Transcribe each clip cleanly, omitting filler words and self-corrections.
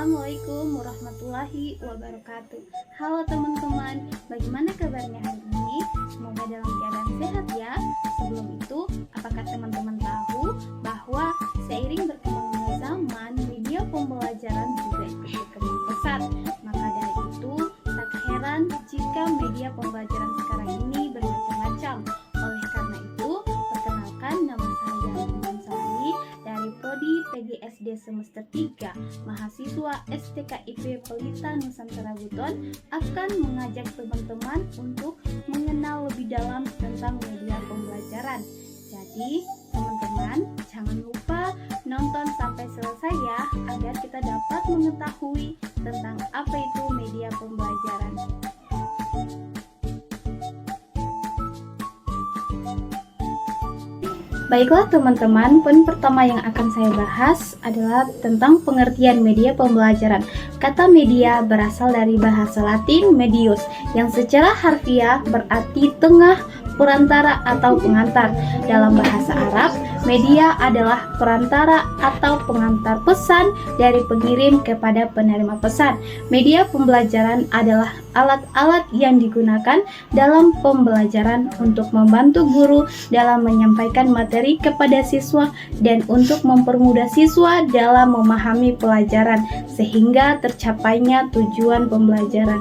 Assalamualaikum warahmatullahi wabarakatuh. Halo teman-teman, bagaimana kabarnya hari ini? Semoga dalam keadaan sehat ya. Sebelum itu, apakah teman-teman tahu bahwa seiring berkembangnya zaman, media pembelajaran juga ikut berkembang pesat? Maka dari itu, tak heran jika media pembelajaran sekarang ini bermacam-macam. Oleh karena itu, perkenalkan, nama saya Iman Sari dari Prodi PGSD semester 3, mahasiswa STKIP Pelita Nusantara Buton, akan mengajak teman-teman untuk mengenal lebih dalam tentang media pembelajaran. Jadi, teman-teman jangan lupa nonton sampai selesai ya, agar kita dapat mengetahui tentang apa itu media pembelajaran. Baiklah teman-teman, poin pertama yang akan saya bahas adalah tentang pengertian media pembelajaran. Kata media berasal dari bahasa Latin medius, yang secara harfiah berarti tengah, perantara atau pengantar. Dalam bahasa Arab, media adalah perantara atau pengantar pesan dari pengirim kepada penerima pesan. Media pembelajaran adalah alat-alat yang digunakan dalam pembelajaran untuk membantu guru dalam menyampaikan materi kepada siswa dan untuk mempermudah siswa dalam memahami pelajaran sehingga tercapainya tujuan pembelajaran.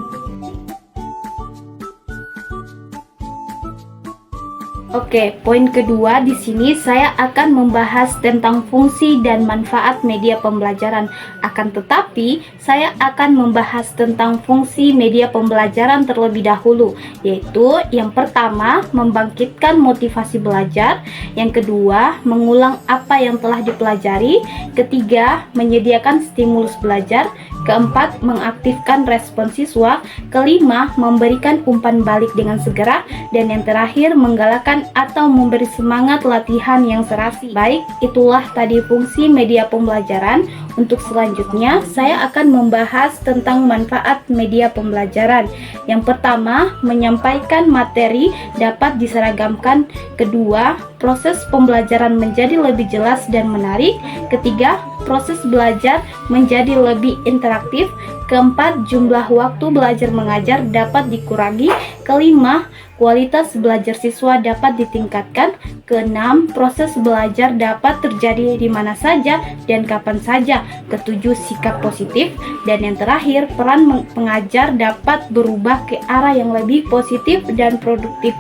Oke, poin kedua di sini saya akan membahas tentang fungsi dan manfaat media pembelajaran. Akan tetapi, saya akan membahas tentang fungsi media pembelajaran terlebih dahulu, yaitu yang pertama, membangkitkan motivasi belajar, yang kedua, mengulang apa yang telah dipelajari, ketiga, menyediakan stimulus belajar, keempat, mengaktifkan respon siswa, kelima, memberikan umpan balik dengan segera, dan yang terakhir, menggalakkan atau memberi semangat latihan yang serasi. Baik, itulah tadi fungsi media pembelajaran. Untuk selanjutnya, saya akan membahas tentang manfaat media pembelajaran. Yang pertama, menyampaikan materi dapat diseragamkan. Kedua, proses pembelajaran menjadi lebih jelas dan menarik. Ketiga, proses belajar menjadi lebih interaktif. Keempat, jumlah waktu belajar mengajar dapat dikurangi. Kelima, kualitas belajar siswa dapat ditingkatkan. Keenam, proses belajar dapat terjadi di mana saja dan kapan saja. Ketujuh, sikap positif. Dan yang terakhir, peran pengajar dapat berubah ke arah yang lebih positif dan produktif.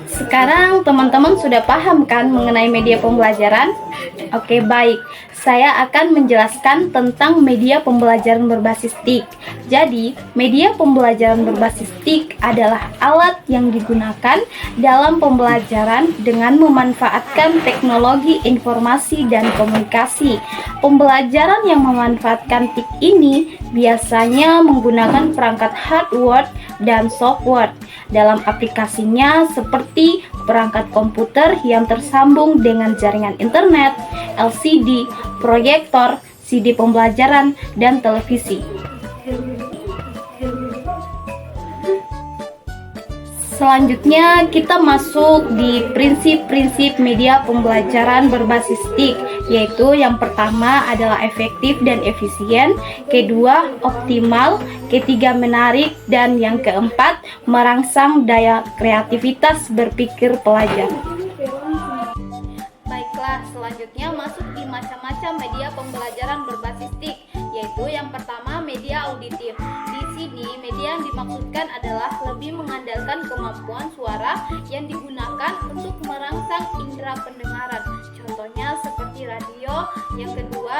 Sekarang teman-teman sudah paham kan mengenai media pembelajaran? Oke, baik. Saya akan menjelaskan tentang media pembelajaran berbasis TIK. Jadi, media pembelajaran berbasis TIK adalah alat yang digunakan dalam pembelajaran dengan memanfaatkan teknologi informasi dan komunikasi. Pembelajaran yang memanfaatkan TIK ini biasanya menggunakan perangkat hardware dan software dalam aplikasinya, seperti perangkat komputer yang tersambung dengan jaringan internet, LCD, proyektor, CD pembelajaran, dan televisi. Selanjutnya kita masuk di prinsip-prinsip media pembelajaran berbasis TIK, yaitu yang pertama adalah efektif dan efisien, kedua optimal, ketiga menarik, dan yang keempat merangsang daya kreativitas berpikir pelajar. Baiklah, selanjutnya masuk di macam-macam media pembelajaran berbasis TIK, yaitu yang pertama media auditif. Di sini media yang dimaksudkan adalah lebih mengandalkan kemampuan suara yang digunakan untuk merangsang indera pendengaran. Contohnya seperti radio. Yang kedua,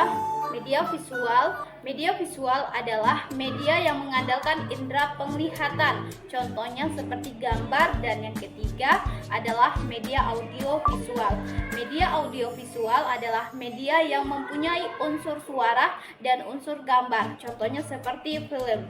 media visual. Media visual adalah media yang mengandalkan indera penglihatan. Contohnya seperti gambar. Dan yang ketiga adalah media audio visual. Media audio visual adalah media yang mempunyai unsur suara dan unsur gambar. Contohnya seperti film.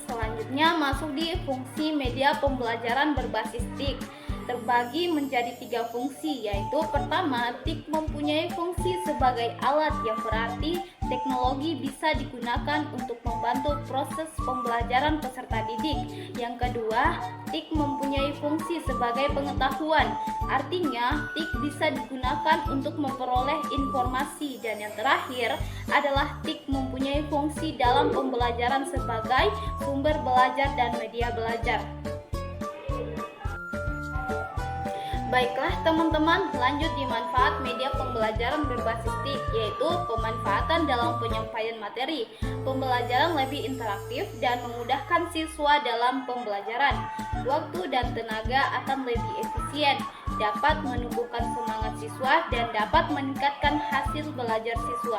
Selanjutnya masuk di fungsi media pembelajaran berbasis TIK. terbagi menjadi 3 fungsi, yaitu pertama, TIK mempunyai fungsi sebagai alat, yang berarti teknologi bisa digunakan untuk membantu proses pembelajaran peserta didik. Yang kedua, TIK mempunyai fungsi sebagai pengetahuan, artinya TIK bisa digunakan untuk memperoleh informasi. Dan yang terakhir adalah TIK mempunyai fungsi dalam pembelajaran sebagai sumber belajar dan media belajar. Baiklah teman-teman, lanjut di manfaat media pembelajaran berbasis TIK, yaitu pemanfaatan dalam penyampaian materi. Pembelajaran lebih interaktif dan memudahkan siswa dalam pembelajaran. Waktu dan tenaga akan lebih efisien, dapat menumbuhkan semangat siswa dan dapat meningkatkan hasil belajar siswa.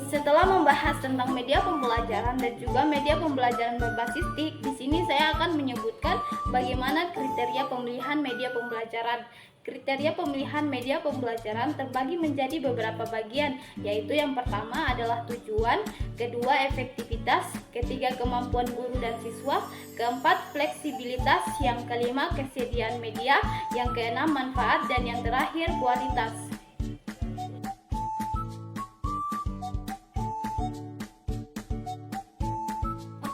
Setelah membahas tentang media pembelajaran dan juga media pembelajaran berbasis TIK, di sini saya akan menyebutkan bagaimana kriteria pemilihan media pembelajaran. Kriteria pemilihan media pembelajaran terbagi menjadi beberapa bagian, yaitu yang pertama adalah tujuan, kedua efektivitas, ketiga kemampuan guru dan siswa, keempat fleksibilitas, yang kelima kesediaan media, yang keenam manfaat, dan yang terakhir kualitas.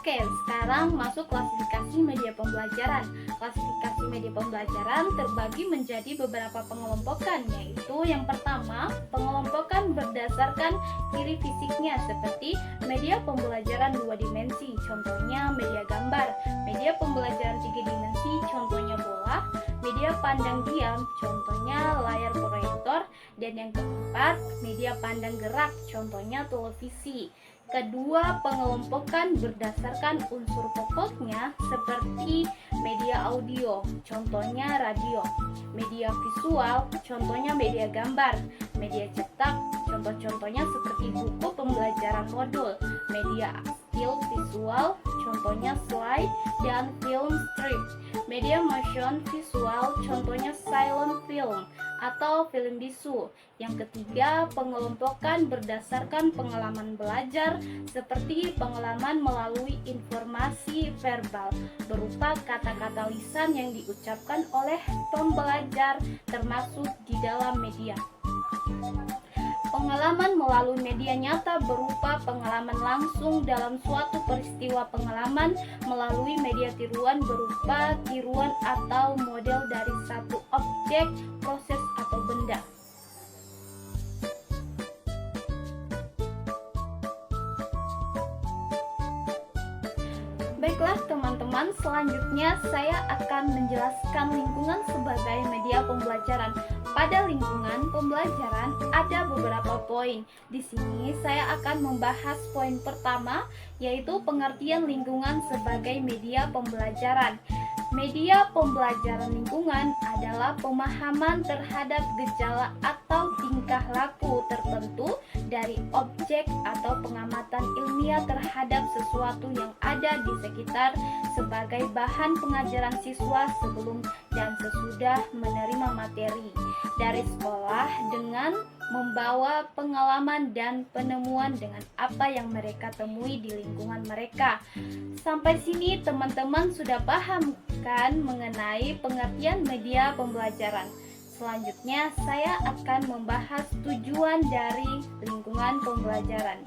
Oke, sekarang masuk klasifikasi media pembelajaran. Klasifikasi media pembelajaran terbagi menjadi beberapa pengelompokan, yaitu yang pertama, pengelompokan berdasarkan ciri fisiknya seperti media pembelajaran 2 dimensi, contohnya media gambar, media pembelajaran 3 dimensi, contohnya bola, media pandang diam, contohnya layar proyektor, dan yang keempat, media pandang gerak, contohnya televisi. Kedua, pengelompokan berdasarkan unsur pokoknya seperti media audio, contohnya radio, media visual, contohnya media gambar, media cetak, contoh-contohnya seperti buku pembelajaran modul, media still visual, contohnya slide, dan film strip, media motion visual, contohnya silent film atau film bisu. Yang ketiga, pengelompokan berdasarkan pengalaman belajar seperti pengalaman melalui informasi verbal berupa kata-kata lisan yang diucapkan oleh pembelajar termasuk di dalam media. Pengalaman melalui media nyata berupa pengalaman langsung dalam suatu peristiwa, pengalaman melalui media tiruan berupa tiruan atau model dari satu objek, proses, atau benda. Baiklah teman-teman, selanjutnya saya akan menjelaskan lingkungan sebagai media pembelajaran. Pada lingkungan pembelajaran ada beberapa poin. Di sini saya akan membahas poin pertama, yaitu pengertian lingkungan sebagai media pembelajaran. Media pembelajaran lingkungan adalah pemahaman terhadap gejala atau tingkah laku tertentu dari objek atau pengamatan ilmiah terhadap sesuatu yang ada di sekitar sebagai bahan pengajaran siswa sebelum dan sesudah menerima materi dari sekolah dengan membawa pengalaman dan penemuan dengan apa yang mereka temui di lingkungan mereka. Sampai sini teman-teman sudah paham kan mengenai pengertian media pembelajaran. Selanjutnya saya akan membahas tujuan dari lingkungan pembelajaran.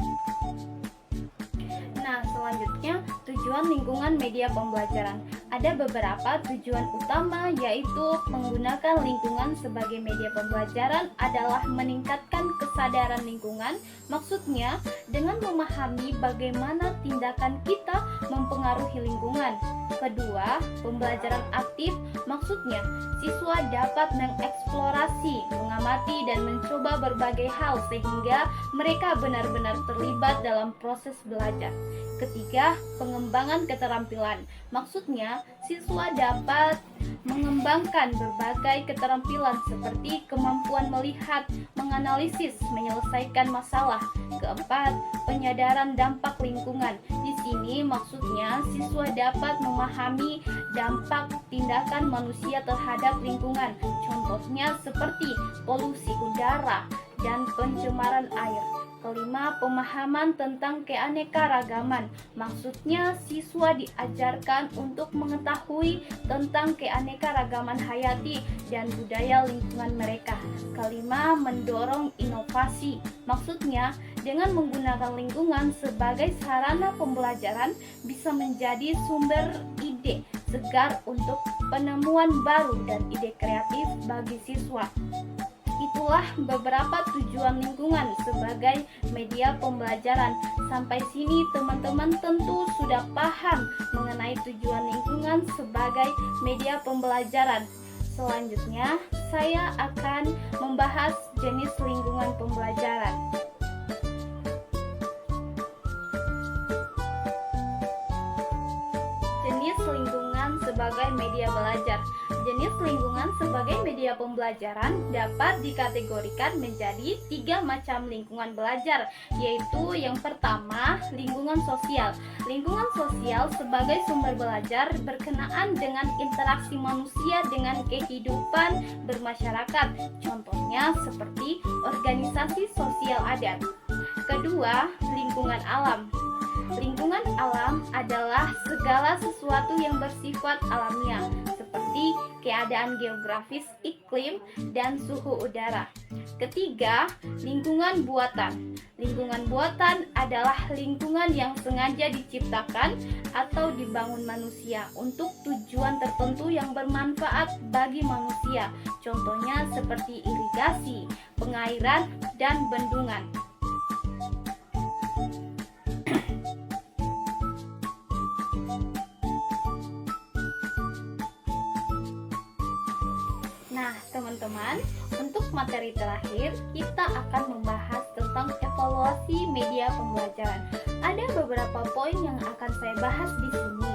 Nah, selanjutnya tujuan lingkungan media pembelajaran. Ada beberapa tujuan utama, yaitu menggunakan lingkungan sebagai media pembelajaran adalah meningkatkan kesadaran lingkungan. Maksudnya, dengan memahami bagaimana tindakan kita mempengaruhi lingkungan. Kedua, pembelajaran aktif. Maksudnya, siswa dapat mengeksplorasi, mengamati, dan mencoba berbagai hal sehingga mereka benar-benar terlibat dalam proses belajar. Ketiga, pengembangan keterampilan. Maksudnya, siswa dapat mengembangkan berbagai keterampilan seperti kemampuan melihat, menganalisis, menyelesaikan masalah. Keempat, penyadaran dampak lingkungan. Di sini maksudnya siswa dapat memahami dampak tindakan manusia terhadap lingkungan. Contohnya seperti polusi udara dan pencemaran air. Kelima, pemahaman tentang keanekaragaman. Maksudnya, siswa diajarkan untuk mengetahui tentang keanekaragaman hayati dan budaya lingkungan mereka. Kelima, mendorong inovasi. Maksudnya, dengan menggunakan lingkungan sebagai sarana pembelajaran bisa menjadi sumber ide segar untuk penemuan baru dan ide kreatif bagi siswa. Itulah beberapa tujuan lingkungan sebagai media pembelajaran. Sampai sini teman-teman tentu sudah paham mengenai tujuan lingkungan sebagai media pembelajaran. Selanjutnya, saya akan membahas jenis lingkungan pembelajaran. Jenis lingkungan sebagai media belajar. Jenis lingkungan sebagai media pembelajaran dapat dikategorikan menjadi 3 macam lingkungan belajar, yaitu yang pertama, lingkungan sosial. Lingkungan sosial sebagai sumber belajar berkenaan dengan interaksi manusia dengan kehidupan bermasyarakat, contohnya seperti organisasi sosial adat. Kedua, lingkungan alam. Lingkungan alam adalah segala sesuatu yang bersifat alamiah, seperti keadaan geografis, iklim, dan suhu udara. Ketiga, lingkungan buatan. Lingkungan buatan adalah lingkungan yang sengaja diciptakan atau dibangun manusia untuk tujuan tertentu yang bermanfaat bagi manusia. Contohnya seperti irigasi, pengairan, dan bendungan. Nah, teman-teman, untuk materi terakhir kita akan membahas tentang evaluasi media pembelajaran. Ada beberapa poin yang akan saya bahas di sini.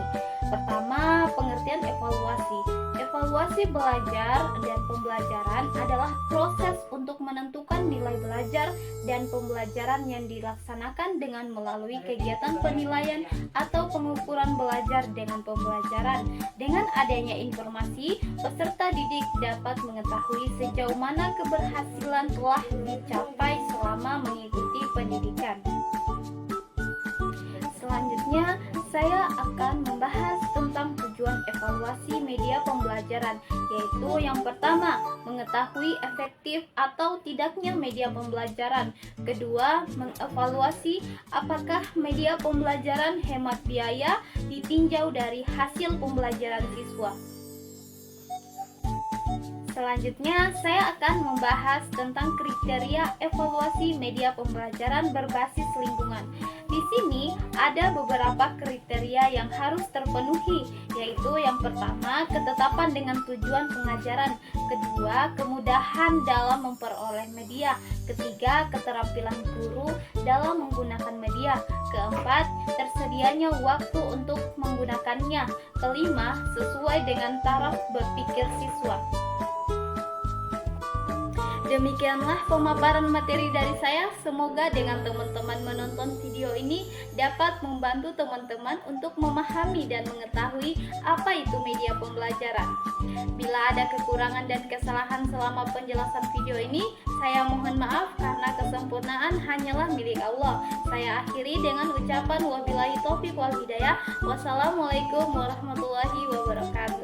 Pertama, pengertian evaluasi. Evaluasi belajar dan pembelajaran adalah proses untuk menentukan nilai belajar dan pembelajaran yang dilaksanakan dengan melalui kegiatan penilaian atau pengukuran belajar dengan pembelajaran. Dengan adanya informasi, peserta didik dapat mengetahui sejauh mana keberhasilan telah dicapai selama mengikuti pendidikan. Selanjutnya, saya akan membahas tentang tujuan evaluasi media pembelajaran, yaitu yang pertama, mengetahui efektif atau tidaknya media pembelajaran. Kedua, mengevaluasi apakah media pembelajaran hemat biaya ditinjau dari hasil pembelajaran siswa. Selanjutnya, saya akan membahas tentang kriteria evaluasi media pembelajaran berbasis lingkungan. Di sini ada beberapa kriteria yang harus terpenuhi, yaitu yang pertama, ketetapan dengan tujuan pengajaran. Kedua, kemudahan dalam memperoleh media. Ketiga, keterampilan guru dalam menggunakan media. Keempat, tersedianya waktu untuk menggunakannya. Kelima, sesuai dengan taraf berpikir siswa. Demikianlah pemaparan materi dari saya. Semoga dengan teman-teman menonton video ini dapat membantu teman-teman untuk memahami dan mengetahui apa itu media pembelajaran. Bila ada kekurangan dan kesalahan selama penjelasan video ini, saya mohon maaf karena kesempurnaan hanyalah milik Allah. Saya akhiri dengan ucapan wabillahi taufiq wal hidayah. Wassalamualaikum warahmatullahi wabarakatuh.